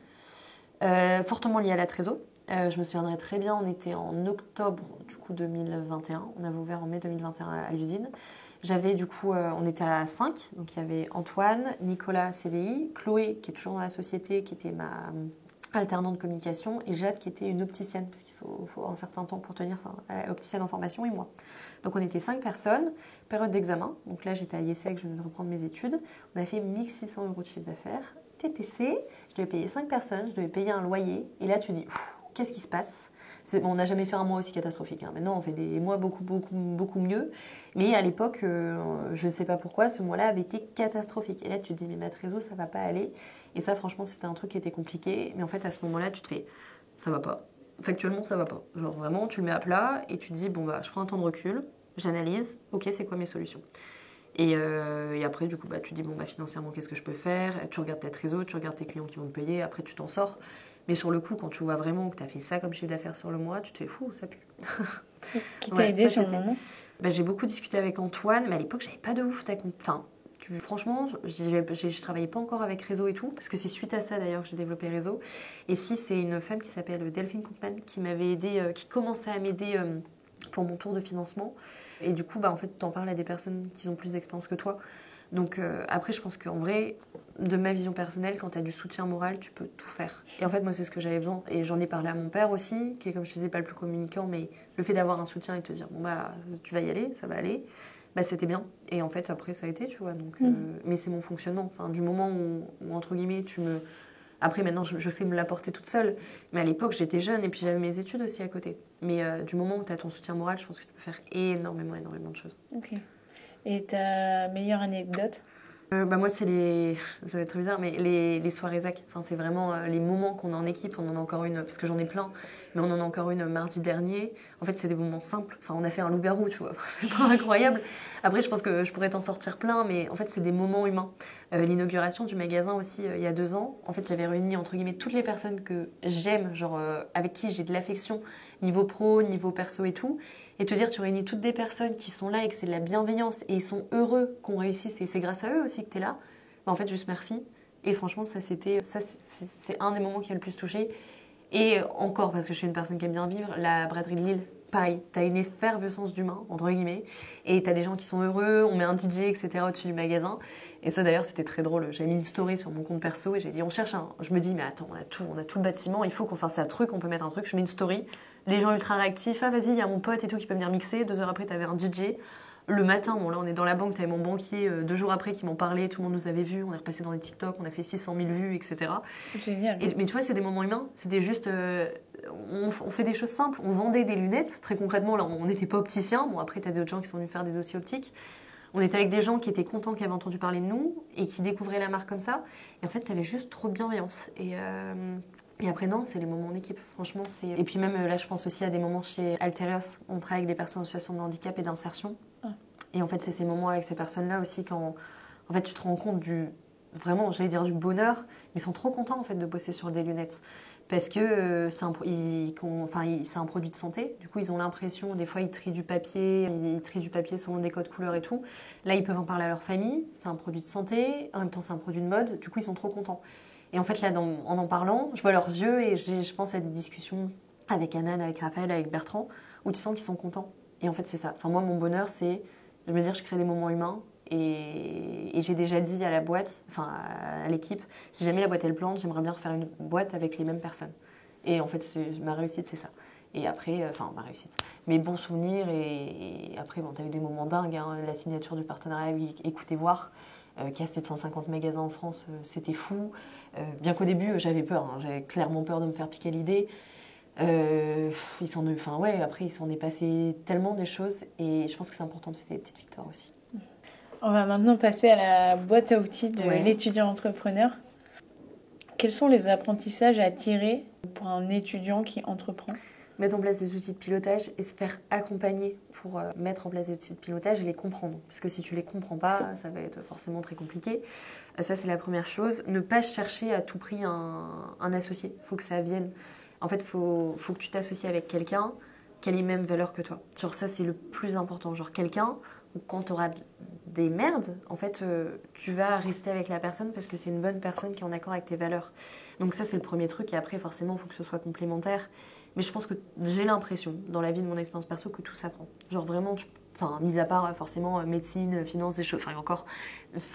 Fortement lié à la trésor. Je me souviendrai très bien, on était en octobre du coup 2021, on avait ouvert en mai 2021 à l'usine. J'avais du coup, on était à 5, donc il y avait Antoine, Nicolas CDI, Chloé qui est toujours dans la société, qui était ma alternante de communication, et Jade qui était une opticienne, parce qu'il faut un certain temps pour tenir, opticienne en formation, et moi. Donc on était 5 personnes, période d'examen, donc là j'étais à IESEG, je venais de reprendre mes études, on a fait 1 600 € de chiffre d'affaires, TTC, je devais payer 5 personnes, je devais payer un loyer, et là tu dis, qu'est-ce qui se passe ? On n'a jamais fait un mois aussi catastrophique. Maintenant, on fait des mois beaucoup mieux. Mais à l'époque, je ne sais pas pourquoi, ce mois-là avait été catastrophique. Et là, tu te dis, mais ma trésor, ça ne va pas aller. Et ça, franchement, c'était un truc qui était compliqué. Mais en fait, à ce moment-là, tu te fais, ça va pas. Factuellement, ça va pas. Genre vraiment, tu le mets à plat et tu te dis, je prends un temps de recul, j'analyse, ok, c'est quoi mes solutions ? Et après, du coup, tu te dis, financièrement, qu'est-ce que je peux faire ? Tu regardes ta trésor, tu regardes tes clients qui vont te payer, après, tu t'en sors. Mais sur le coup, quand tu vois vraiment que tu as fait ça comme chiffre d'affaires sur le mois, tu te fais fou, ça pue.
Qui t'a aidé sur le moment ?
J'ai beaucoup discuté avec Antoine, mais à l'époque, j'avais pas de ouf. Franchement, je travaillais pas encore avec Réseau et tout, parce que c'est suite à ça d'ailleurs que j'ai développé Réseau. Et si, c'est une femme qui s'appelle Delphine Koopman qui m'avait aidé, qui commençait à m'aider pour mon tour de financement. Et du coup, en fait, t'en parles à des personnes qui ont plus d'expérience que toi. Donc après, je pense qu'en vrai, de ma vision personnelle, quand tu as du soutien moral, tu peux tout faire. Et en fait, moi, c'est ce que j'avais besoin. Et j'en ai parlé à mon père aussi, qui est, comme je disais, pas le plus communicant, mais le fait d'avoir un soutien et de te dire, tu vas y aller, ça va aller, c'était bien. Et en fait, après, ça a été, tu vois. Donc, mais c'est mon fonctionnement. Enfin, du moment où entre guillemets, Après, maintenant, je sais me l'apporter toute seule. Mais à l'époque, j'étais jeune et puis j'avais mes études aussi à côté. Mais du moment où tu as ton soutien moral, je pense que tu peux faire énormément de choses.
Ok. Et ta meilleure anecdote ?
Moi, ça va être très bizarre, mais les soirées ZAC. Enfin, c'est vraiment les moments qu'on a en équipe. On en a encore une, parce que j'en ai plein, mais on en a encore une mardi dernier. En fait, c'est des moments simples. Enfin, on a fait un loup-garou, tu vois. C'est pas incroyable. Après, je pense que je pourrais t'en sortir plein, mais en fait, c'est des moments humains. L'inauguration du magasin aussi, il y a 2 ans, en fait, j'avais réuni, entre guillemets, toutes les personnes que j'aime, genre avec qui j'ai de l'affection, niveau pro, niveau perso et tout. Et te dire, tu réunis toutes des personnes qui sont là et que c'est de la bienveillance et ils sont heureux qu'on réussisse et c'est grâce à eux aussi que tu es là. En fait, juste merci. Et franchement, c'est un des moments qui m'a le plus touchée. Et encore, parce que je suis une personne qui aime bien vivre, la braderie de Lille, pareil, t'as une effervescence d'humain, entre guillemets, et t'as des gens qui sont heureux, on met un DJ, etc. au-dessus du magasin. Et ça, d'ailleurs, c'était très drôle. J'avais mis une story sur mon compte perso et j'ai dit, on cherche un... Je me dis, mais attends, on a tout le bâtiment, il faut qu'on fasse un truc, on peut mettre un truc. Je mets une story, les gens ultra réactifs, ah vas-y, il y a mon pote et tout qui peut venir mixer. 2 heures après, t'avais un DJ. Le matin, là, on est dans la banque, t'avais mon banquier, 2 jours après, qui m'en parlait, tout le monde nous avait vus, on est repassé dans les TikTok, on a fait 600 000 vues, etc.
Génial.
Mais tu vois, c'est des moments humains, c'était juste... on fait des choses simples, on vendait des lunettes, très concrètement, là, on n'était pas opticien. Bon, après, t'as d'autres gens qui sont venus faire des dossiers optiques. On était avec des gens qui étaient contents, qui avaient entendu parler de nous, et qui découvraient la marque comme ça. Et en fait, t'avais juste trop de bienveillance. Et après, non, c'est les moments en équipe, franchement. Et puis même, là, je pense aussi à des moments chez Alterios. On travaille avec des personnes en situation de handicap et d'insertion. Ah. Et en fait, c'est ces moments avec ces personnes-là aussi quand, en fait, tu te rends compte vraiment, j'allais dire du bonheur, mais ils sont trop contents en fait de bosser sur des lunettes. Parce que c'est un produit de santé. Du coup, ils ont l'impression, des fois, ils trient du papier selon des codes couleurs et tout. Là, ils peuvent en parler à leur famille. C'est un produit de santé. En même temps, c'est un produit de mode. Du coup, ils sont trop contents. Et en fait, là, en parlant, je vois leurs yeux et je pense à des discussions avec Anan, avec Raphaël, avec Bertrand, où tu sens qu'ils sont contents. Et en fait, c'est ça. Enfin, moi, mon bonheur, c'est de me dire je crée des moments humains. Et j'ai déjà dit à la boîte, enfin à l'équipe, si jamais la boîte elle plante, j'aimerais bien refaire une boîte avec les mêmes personnes. Et en fait, ma réussite, c'est ça. Et après, enfin, ma réussite. Mes bons souvenirs, et après, bon, t'as eu des moments dingues, hein, la signature du partenariat avec Écoutez Voir, qui a 750 magasins en France, c'était fou. Bien qu'au début, j'avais peur, hein, j'avais clairement peur de me faire piquer l'idée. Après, il s'en est passé tellement des choses, et je pense que c'est important de fêter les petites victoires aussi.
On va maintenant passer à la boîte à outils de l'étudiant entrepreneur. Quels sont les apprentissages à tirer pour un étudiant qui entreprend ?
Mettre en place des outils de pilotage et se faire accompagner pour mettre en place des outils de pilotage et les comprendre. Parce que si tu les comprends pas, ça va être forcément très compliqué. Ça, c'est la première chose. Ne pas chercher à tout prix un associé. Il faut que ça vienne. En fait, faut que tu t'associes avec quelqu'un qui a les mêmes valeurs que toi. Genre ça, c'est le plus important. Genre quelqu'un, quand tu auras des merdes, en fait, tu vas rester avec la personne parce que c'est une bonne personne qui est en accord avec tes valeurs. Donc ça, c'est le premier truc. Et après, forcément, il faut que ce soit complémentaire. Mais je pense que j'ai l'impression, dans la vie de mon expérience perso, que tout s'apprend. Genre vraiment, mis à part forcément médecine, finance, des choses,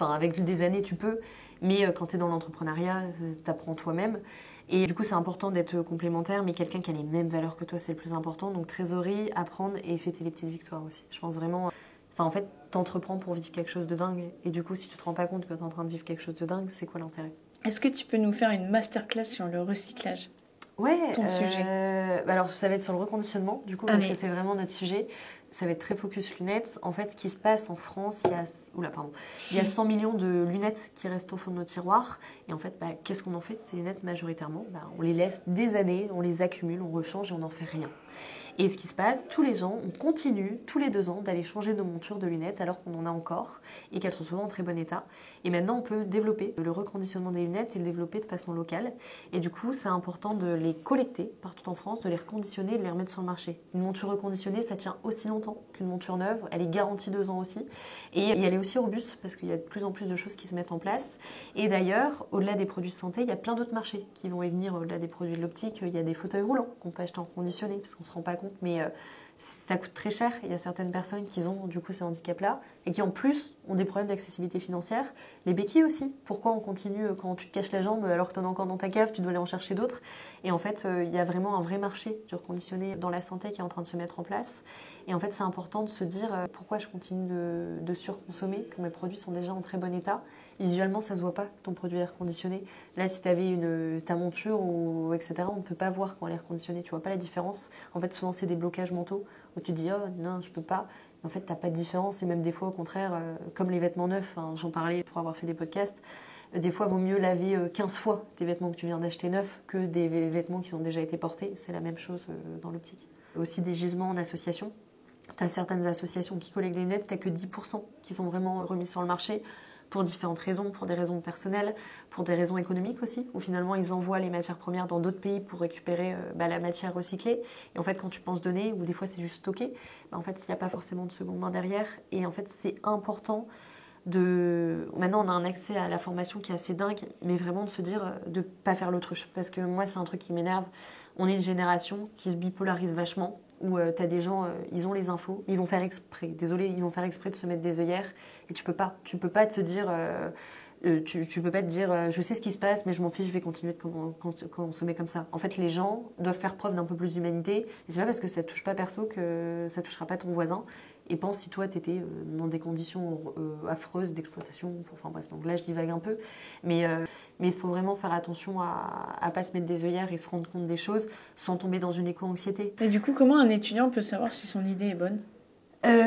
avec des années, tu peux. Mais quand tu es dans l'entrepreneuriat, t'apprends toi-même. Et du coup, c'est important d'être complémentaire, mais quelqu'un qui a les mêmes valeurs que toi, c'est le plus important. Donc trésorerie, apprendre et fêter les petites victoires aussi. Je pense vraiment... en fait, t'entreprends pour vivre quelque chose de dingue. Et du coup, si tu te rends pas compte que t'es en train de vivre quelque chose de dingue, c'est quoi l'intérêt ?
Est-ce que tu peux nous faire une masterclass sur le recyclage ?
Ouais,
ton sujet.
Alors ça va être sur le reconditionnement, du coup, parce que c'est vraiment notre sujet. Ça va être très focus lunettes. En fait, ce qui se passe en France, il y a 100 millions de lunettes qui restent au fond de nos tiroirs. Et en fait, qu'est-ce qu'on en fait de ces lunettes majoritairement ? On les laisse des années, on les accumule, on rechange et on n'en fait rien. Et ce qui se passe, tous les ans, on continue, tous les 2 ans, d'aller changer nos montures de lunettes alors qu'on en a encore et qu'elles sont souvent en très bon état. Et maintenant, on peut développer le reconditionnement des lunettes et le développer de façon locale. Et du coup, c'est important de les collecter partout en France, de les reconditionner et de les remettre sur le marché. Une monture reconditionnée, ça tient aussi longtemps qu'une monture neuve. Elle est garantie 2 ans aussi. Et elle est aussi robuste parce qu'il y a de plus en plus de choses qui se mettent en place. Et d'ailleurs, au-delà des produits de santé, il y a plein d'autres marchés qui vont y venir. Au-delà des produits de l'optique, il y a des fauteuils roulants qu'on peut acheter en reconditionné parce qu'on ne se rend pas compte, mais ça coûte très cher. Il y a certaines personnes qui ont du coup ces handicaps-là et qui en plus ont des problèmes d'accessibilité financière. Les béquilles aussi. Pourquoi on continue quand tu te caches la jambe alors que tu en as encore dans ta cave, tu dois aller en chercher d'autres. Et en fait, il y a vraiment un vrai marché du reconditionné dans la santé qui est en train de se mettre en place. Et en fait, c'est important de se dire pourquoi je continue de surconsommer quand mes produits sont déjà en très bon état. Visuellement, ça se voit pas que ton produit est reconditionné. Là, si tu avais ta monture ou etc., on ne peut pas voir quand elle est reconditionnée. Tu vois pas la différence. En fait, souvent, c'est des blocages mentaux où tu te dis oh non, je peux pas. En fait, t'as pas de différence. Et même des fois, au contraire, comme les vêtements neufs, hein, j'en parlais pour avoir fait des podcasts, des fois, il vaut mieux laver 15 fois tes vêtements que tu viens d'acheter neufs que des vêtements qui ont déjà été portés. C'est la même chose dans l'optique. Aussi des gisements en association. Tu as certaines associations qui collectent des lunettes, tu n'as que 10% qui sont vraiment remis sur le marché pour différentes raisons, pour des raisons personnelles, pour des raisons économiques aussi, où finalement ils envoient les matières premières dans d'autres pays pour récupérer la matière recyclée. Et en fait, quand tu penses donner, ou des fois c'est juste stocké, en fait, il n'y a pas forcément de seconde main derrière. Et en fait, c'est important Maintenant, on a un accès à la formation qui est assez dingue, mais vraiment de se dire de ne pas faire l'autruche. Parce que moi, c'est un truc qui m'énerve. On est une génération qui se bipolarise vachement, où tu as des gens, ils ont les infos, mais ils vont faire exprès. Désolé, ils vont faire exprès de se mettre des œillères. Et tu peux pas. Tu peux pas te dire... tu peux pas te dire je sais ce qui se passe mais je m'en fiche, je vais continuer de consommer comme ça. En fait, les gens doivent faire preuve d'un peu plus d'humanité et c'est pas parce que ça te touche pas perso que ça touchera pas ton voisin. Et pense si toi t'étais dans des conditions affreuses d'exploitation, enfin bref, donc là je divague un peu, mais il faut vraiment faire attention à pas se mettre des œillères et se rendre compte des choses sans tomber dans une éco-anxiété.
Et du coup, comment un étudiant peut savoir si son idée est bonne ?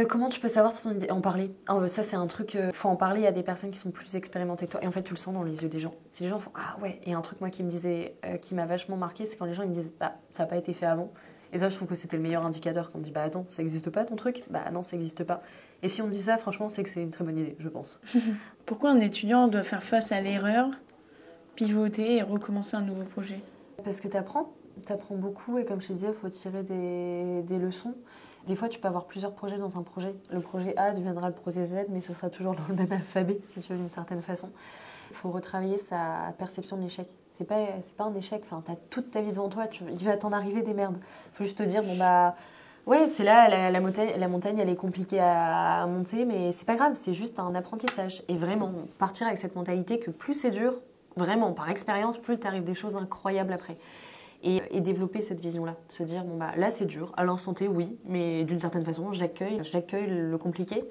Comment tu peux savoir si son idée... En parler. Ça, c'est un truc... faut en parler à des personnes qui sont plus expérimentées que toi. Et en fait, tu le sens dans les yeux des gens. Si les gens font « Ah ouais !» Et un truc, moi, qui m'a vachement marqué, c'est quand les gens ils me disent « Bah, ça n'a pas été fait avant. » Et ça, je trouve que c'était le meilleur indicateur. Quand on me dit, bah attends, ça n'existe pas ton truc? Bah non, ça n'existe pas. Et si on me dit ça, franchement, c'est que c'est une très bonne idée, je pense.
Pourquoi un étudiant doit faire face à l'erreur, pivoter et recommencer un nouveau projet?
Parce que t'apprends beaucoup et comme je te disais, il faut tirer des leçons. Des fois, tu peux avoir plusieurs projets dans un projet. Le projet A deviendra le projet Z, mais ce sera toujours dans le même alphabet, si tu veux, d'une certaine façon. Il faut retravailler sa perception de l'échec. C'est pas un échec, enfin, t'as toute ta vie devant toi, il va t'en arriver des merdes. Il faut juste te dire, bon bah, ouais, c'est là, la montagne, elle est compliquée à monter, mais c'est pas grave, c'est juste un apprentissage. Et vraiment, partir avec cette mentalité que plus c'est dur, vraiment, par expérience, plus t'arrives des choses incroyables après. Et développer cette vision-là, se dire, bon bah, là c'est dur, à l'instant T, oui, mais d'une certaine façon, j'accueille le compliqué,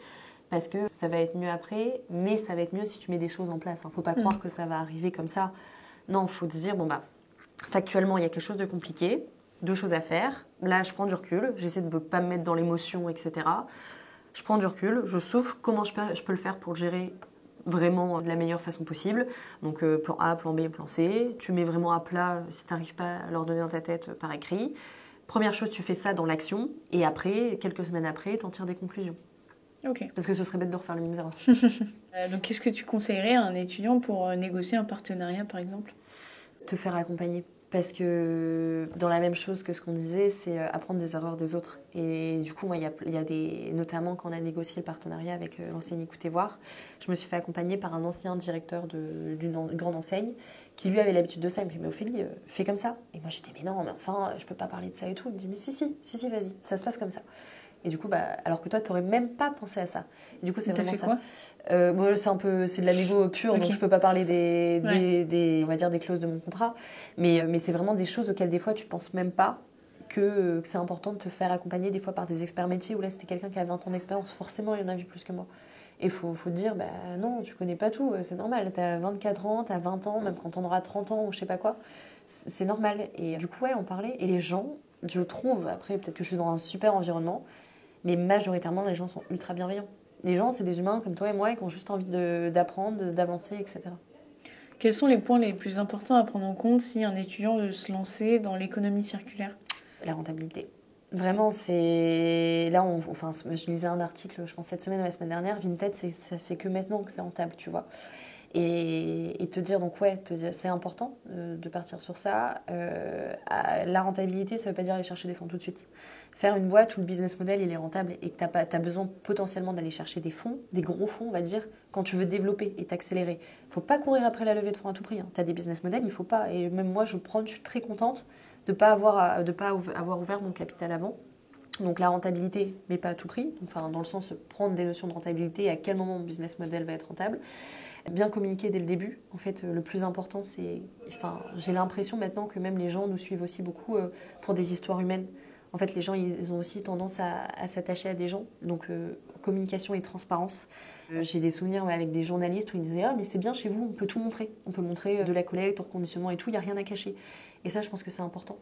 parce que ça va être mieux après, mais ça va être mieux si tu mets des choses en place. Faut pas croire que ça va arriver comme ça. Non, il faut se dire, bon bah, factuellement, il y a quelque chose de compliqué, 2 choses à faire. Là, je prends du recul, j'essaie de ne pas me mettre dans l'émotion, etc. Je prends du recul, je souffle, comment je peux le faire pour le gérer vraiment de la meilleure façon possible. Donc plan A, plan B, plan C. Tu mets vraiment à plat si tu n'arrives pas à leur donner dans ta tête par écrit. Première chose, tu fais ça dans l'action, et après, quelques semaines après, tu en tires des conclusions.
Ok.
Parce que ce serait bête de refaire les mêmes erreurs.
Donc, qu'est-ce que tu conseillerais à un étudiant pour négocier un partenariat, par exemple?
Te faire accompagner. Parce que dans la même chose que ce qu'on disait, c'est apprendre des erreurs des autres. Et du coup, moi, il y a des... Notamment quand on a négocié le partenariat avec l'enseigne Écoutez Voir, je me suis fait accompagner par un ancien directeur d'une grande enseigne qui, lui, avait l'habitude de ça. Il me dit, mais Ophélie, fais comme ça. Et moi, j'étais, mais non, mais enfin, je peux pas parler de ça et tout. Il me dit, mais si, vas-y, ça se passe comme ça. Et du coup, alors que toi, tu n'aurais même pas pensé à ça. Et du coup, c'est vraiment ça. Bon, c'est de la négo pure, okay. Donc je peux pas parler on va dire des clauses de mon contrat. Mais c'est vraiment des choses auxquelles des fois tu penses même pas que c'est important de te faire accompagner des fois par des experts métiers. Où là, c'était quelqu'un qui a 20 ans d'expérience, forcément, il en a vu plus que moi. Et il faut te dire, bah non, tu connais pas tout, c'est normal. Tu as 24 ans, tu as 20 ans, même quand on aura 30 ans ou je sais pas quoi. C'est normal. Et du coup, ouais, on parlait. Et les gens, je trouve, après, peut-être que je suis dans un super environnement, mais majoritairement, les gens sont ultra bienveillants. Les gens, c'est des humains comme toi et moi qui ont juste envie d'apprendre, d'avancer, etc.
Quels sont les points les plus importants à prendre en compte si un étudiant veut se lancer dans l'économie circulaire? La
rentabilité. Vraiment, c'est... Là, je lisais un article, je pense, cette semaine ou la semaine dernière, Vinted, ça fait que maintenant que c'est rentable, tu vois. Et te dire, donc ouais, c'est important de partir sur ça. La rentabilité, ça ne veut pas dire aller chercher des fonds tout de suite. Faire une boîte où le business model il est rentable et que tu as besoin potentiellement d'aller chercher des fonds, des gros fonds, on va dire, quand tu veux développer et t'accélérer. Il ne faut pas courir après la levée de fonds à tout prix. Tu as des business models, il ne faut pas. Et même moi, je suis très contente de ne pas avoir ouvert mon capital avant. Donc la rentabilité, mais pas à tout prix. Enfin, dans le sens, prendre des notions de rentabilité et à quel moment mon business model va être rentable. Bien communiquer dès le début. En fait, le plus important, c'est... Enfin, j'ai l'impression maintenant que même les gens nous suivent aussi beaucoup pour des histoires humaines. En fait, les gens, ils ont aussi tendance à s'attacher à des gens. Donc, communication et transparence. J'ai des souvenirs avec des journalistes où ils disaient « Ah, mais c'est bien chez vous, on peut tout montrer. On peut montrer de la collecte, hors conditionnement et tout, il n'y a rien à cacher. » Et ça, je pense que c'est important.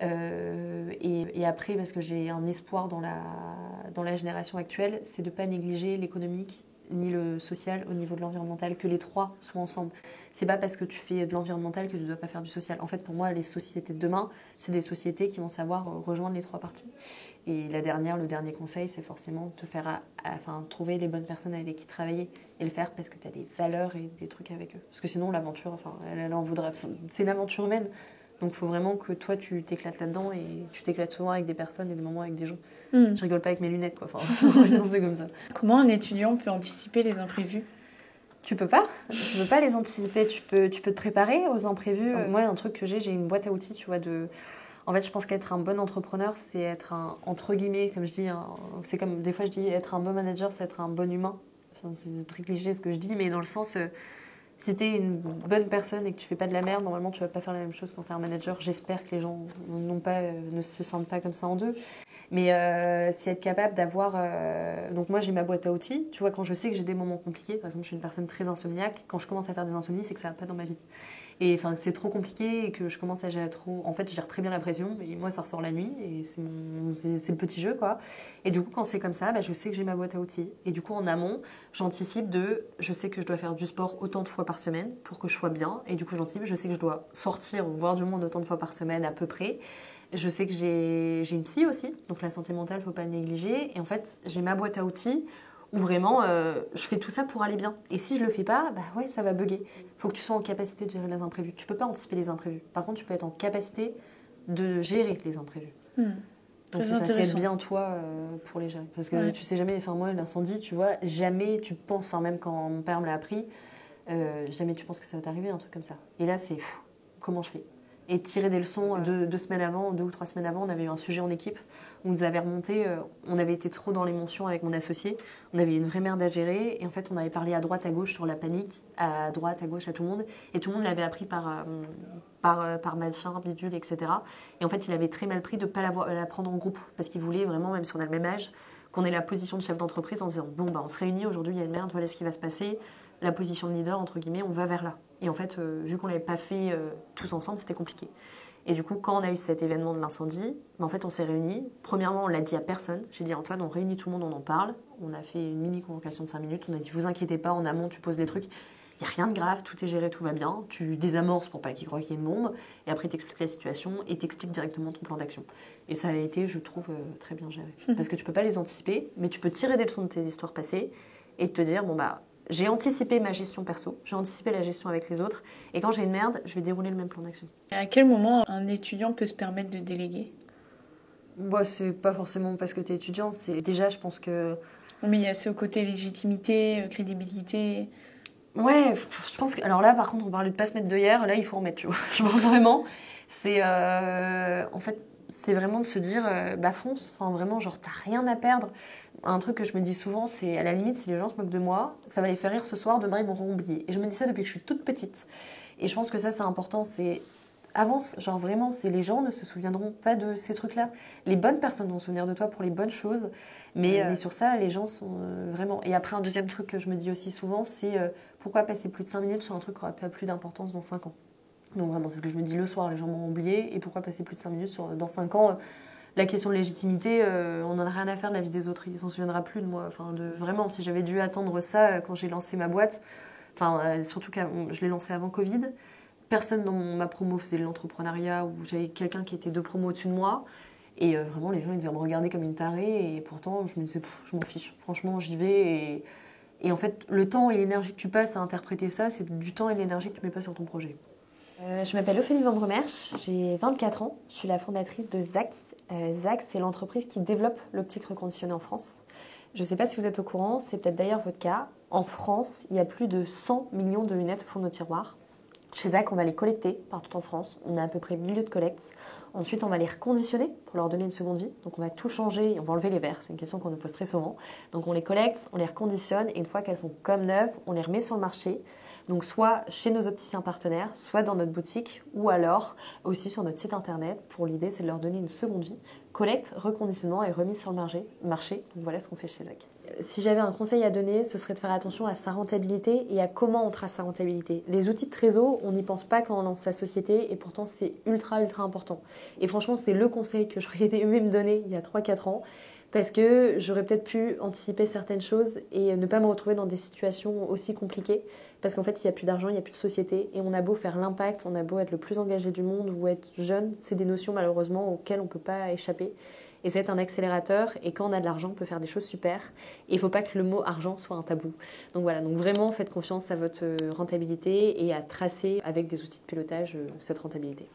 Et après, parce que j'ai un espoir dans la génération actuelle, c'est de ne pas négliger l'économique ni le social au niveau de l'environnemental, que les trois soient ensemble. C'est pas parce que tu fais de l'environnemental que tu dois pas faire du social. En fait, pour moi, les sociétés de demain, c'est des sociétés qui vont savoir rejoindre les trois parties. Et le dernier conseil, c'est forcément te faire, trouver les bonnes personnes avec qui travailler et le faire parce que tu as des valeurs et des trucs avec eux. Parce que sinon, l'aventure, elle en voudrait. C'est une aventure humaine. Donc, il faut vraiment que toi, tu t'éclates là-dedans et tu t'éclates souvent avec des personnes et des moments avec des gens. Je rigole pas avec mes lunettes, quoi. C'est comme ça.
Comment un étudiant peut anticiper les imprévus?
Tu peux pas les anticiper. Tu peux te préparer aux imprévus. Moi, un truc que j'ai une boîte à outils, tu vois, En fait, je pense qu'être un bon entrepreneur, c'est être un, entre guillemets, comme je dis, c'est comme, des fois je dis, être un bon manager, c'est être un bon humain. Enfin, c'est très cliché ce que je dis, mais dans le sens... si tu es une bonne personne et que tu fais pas de la merde, normalement tu vas pas faire la même chose quand tu es un manager. J'espère que les gens ne se sentent pas comme ça en deux. Mais c'est être capable d'avoir... Donc moi j'ai ma boîte à outils. Tu vois, quand je sais que j'ai des moments compliqués, par exemple je suis une personne très insomniaque, quand je commence à faire des insomnies, c'est que ça va pas dans ma vie. Et c'est trop compliqué et que je commence à gérer trop... En fait, je gère très bien la pression, et moi ça ressort la nuit, et c'est le petit jeu, quoi. Et du coup, quand c'est comme ça, je sais que j'ai ma boîte à outils. Et du coup, en amont, j'anticipe je sais que je dois faire du sport autant de fois par semaine pour que je sois bien. Et du coup, j'anticipe, je sais que je dois sortir ou voir du monde autant de fois par semaine à peu près. Je sais que j'ai une psy aussi, donc la santé mentale, faut pas le négliger. Et en fait, j'ai ma boîte à outils où vraiment, je fais tout ça pour aller bien. Et si je le fais pas, bah ouais, ça va bugger. Faut que tu sois en capacité de gérer les imprévus. Tu peux pas anticiper les imprévus. Par contre, tu peux être en capacité de gérer les imprévus. Donc c'est ça, c'est être bien toi pour les gérer. Parce que tu sais jamais, enfin moi, l'incendie, tu vois, jamais tu penses, enfin même quand mon père me l'a appris, jamais tu penses que ça va t'arriver, un truc comme ça. Et là, c'est comment je fais? Et tirer des leçons. 2 semaines avant, 2 ou 3 semaines avant, on avait eu un sujet en équipe où on nous avait remonté, on avait été trop dans l'émotion avec mon associé, on avait une vraie merde à gérer, et en fait on avait parlé à droite, à gauche sur la panique, à droite, à gauche, à tout le monde, et tout le monde l'avait appris par machin, bidule, etc. Et en fait il avait très mal pris de ne pas la prendre en groupe, parce qu'il voulait vraiment, même si on a le même âge, qu'on ait la position de chef d'entreprise en disant bon bah on se réunit aujourd'hui, il y a une merde, voilà ce qui va se passer, la position de leader entre guillemets, on va vers là. Et en fait, vu qu'on l'avait pas fait tous ensemble, c'était compliqué. Et du coup, quand on a eu cet événement de l'incendie, en fait, on s'est réunis. Premièrement, on l'a dit à personne. J'ai dit Antoine, on réunit tout le monde, on en parle. On a fait une mini convocation de 5 minutes. On a dit vous inquiétez pas, en amont, tu poses les trucs. Il n'y a rien de grave, tout est géré, tout va bien. Tu désamorces pour pas qu'ils croient qu'il y ait une bombe. Et après, tu expliques la situation et tu expliques directement ton plan d'action. Et ça a été, je trouve, très bien géré. Parce que tu peux pas les anticiper, mais tu peux tirer des leçons de tes histoires passées et te dire bon bah, j'ai anticipé ma gestion perso, j'ai anticipé la gestion avec les autres, et quand j'ai une merde, je vais dérouler le même plan d'action.
À quel moment un étudiant peut se permettre de déléguer?
Bah, c'est pas forcément parce que t'es étudiant, c'est déjà, je pense que...
Mais il y a ce côté légitimité, crédibilité...
Ouais, je pense que... Alors là, par contre, on parlait de pas se mettre d'œillères, là, il faut en mettre, tu vois. Je pense vraiment, c'est... En fait, c'est vraiment de se dire, bah fonce, enfin vraiment, genre, t'as rien à perdre. Un truc que je me dis souvent, c'est à la limite, si les gens se moquent de moi, ça va les faire rire ce soir, demain ils m'auront oublié. Et je me dis ça depuis que je suis toute petite. Et je pense que ça, c'est important, c'est avance, genre vraiment, c'est les gens ne se souviendront pas de ces trucs-là. Les bonnes personnes vont se souvenir de toi pour les bonnes choses, mais sur ça, les gens sont vraiment... Et après, un deuxième truc que je me dis aussi souvent, c'est pourquoi passer plus de 5 minutes sur un truc qui n'aura pas plus d'importance dans 5 ans. Donc vraiment, c'est ce que je me dis le soir, les gens m'ont oublié, et pourquoi passer plus de 5 minutes dans 5 ans la question de légitimité, on n'en a rien à faire de la vie des autres, il s'en souviendra plus de moi. Enfin, vraiment, si j'avais dû attendre ça quand j'ai lancé ma boîte, surtout que je l'ai lancée avant Covid, personne dans ma promo faisait de l'entrepreneuriat, ou j'avais quelqu'un qui était 2 promos au-dessus de moi, et vraiment les gens ils devaient me regarder comme une tarée, et pourtant je me disais, je m'en fiche, franchement j'y vais, et en fait le temps et l'énergie que tu passes à interpréter ça, c'est du temps et de l'énergie que tu mets pas sur ton projet. Je m'appelle Ophélie Van Bremersch, j'ai 24 ans, je suis la fondatrice de ZAC. ZAC, c'est l'entreprise qui développe l'optique reconditionnée en France. Je ne sais pas si vous êtes au courant, c'est peut-être d'ailleurs votre cas. En France, il y a plus de 100 millions de lunettes au fond de nos tiroirs. Chez ZAC, on va les collecter partout en France. On a à peu près 1000 lieux de collecte. Ensuite, on va les reconditionner pour leur donner une seconde vie. Donc, on va tout changer et on va enlever les verres. C'est une question qu'on nous pose très souvent. Donc, on les collecte, on les reconditionne et une fois qu'elles sont comme neuves, on les remet sur le marché. Donc, soit chez nos opticiens partenaires, soit dans notre boutique ou alors aussi sur notre site internet. Pour l'idée, c'est de leur donner une seconde vie. Collecte, reconditionnement et remise sur le marché. Donc, voilà ce qu'on fait chez ZAC. Si j'avais un conseil à donner, ce serait de faire attention à sa rentabilité et à comment on trace sa rentabilité. Les outils de trésor, on n'y pense pas quand on lance sa société et pourtant c'est ultra important. Et franchement, c'est le conseil que j'aurais aimé me donner il y a 3-4 ans parce que j'aurais peut-être pu anticiper certaines choses et ne pas me retrouver dans des situations aussi compliquées. Parce qu'en fait, s'il n'y a plus d'argent, il n'y a plus de société et on a beau faire l'impact, on a beau être le plus engagé du monde ou être jeune, c'est des notions malheureusement auxquelles on ne peut pas échapper. Et ça va être un accélérateur. Et quand on a de l'argent, on peut faire des choses super. Et il ne faut pas que le mot argent soit un tabou. Donc voilà, donc vraiment faites confiance à votre rentabilité et à tracer avec des outils de pilotage cette rentabilité.